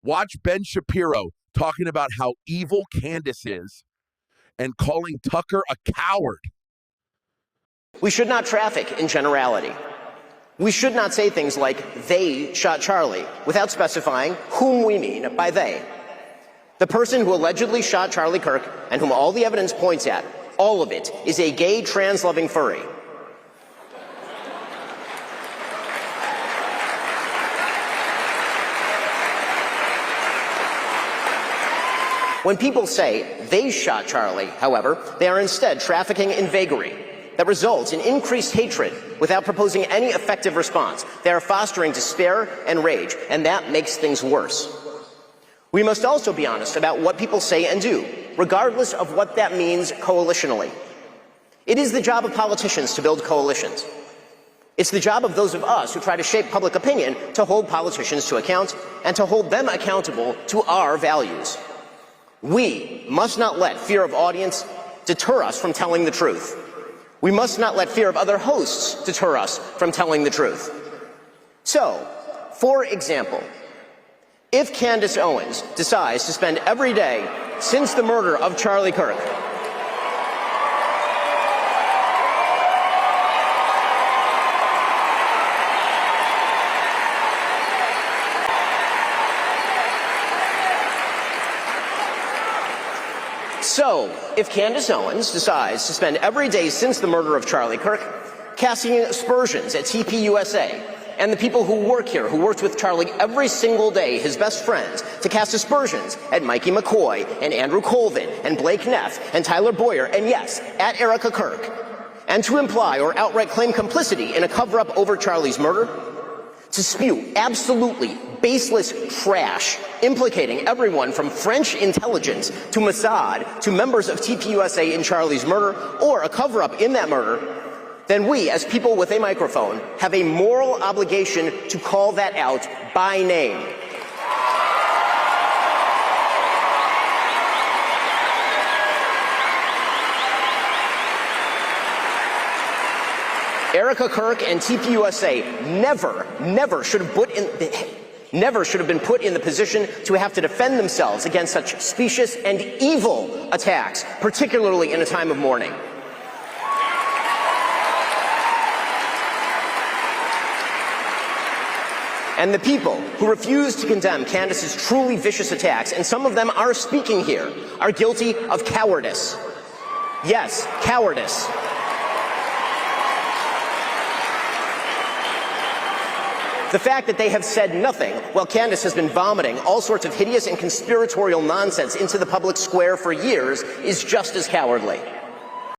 Watch Ben Shapiro talking about how evil Candace is and calling Tucker a coward. We should not traffic in generality. We should not say things like, they shot Charlie, without specifying whom we mean by they. The person who allegedly shot Charlie Kirk, and whom all the evidence points at, all of it, is a gay, trans-loving furry. When people say they shot Charlie, however, they are instead trafficking in vagary that results in increased hatred without proposing any effective response. They are fostering despair and rage, and that makes things worse. We must also be honest about what people say and do, regardless of what that means coalitionally. It is the job of politicians to build coalitions. It's the job of those of us who try to shape public opinion to hold politicians to account and to hold them accountable to our values. We must not let fear of audience deter us from telling the truth. We must not let fear of other hosts deter us from telling the truth. So, for example, if Candace Owens decides to spend every day since the murder of Charlie Kirk casting aspersions at TPUSA and the people who work here, who worked with Charlie every single day, his best friends, to cast aspersions at Mikey McCoy and Andrew Colvin and Blake Neff and Tyler Boyer and, yes, at Erica Kirk, and to imply or outright claim complicity in a cover-up over Charlie's murder, to spew absolutely baseless trash implicating everyone from French intelligence to Mossad to members of TPUSA in Charlie's murder or a cover-up in that murder, then we, as people with a microphone, have a moral obligation to call that out by name. Erica Kirk and TPUSA never should have been put in the position to have to defend themselves against such specious and evil attacks, particularly in a time of mourning. And the people who refuse to condemn Candace's truly vicious attacks, and some of them are speaking here, are guilty of cowardice. Yes, cowardice. The fact that they have said nothing while Candace has been vomiting all sorts of hideous and conspiratorial nonsense into the public square for years is just as cowardly.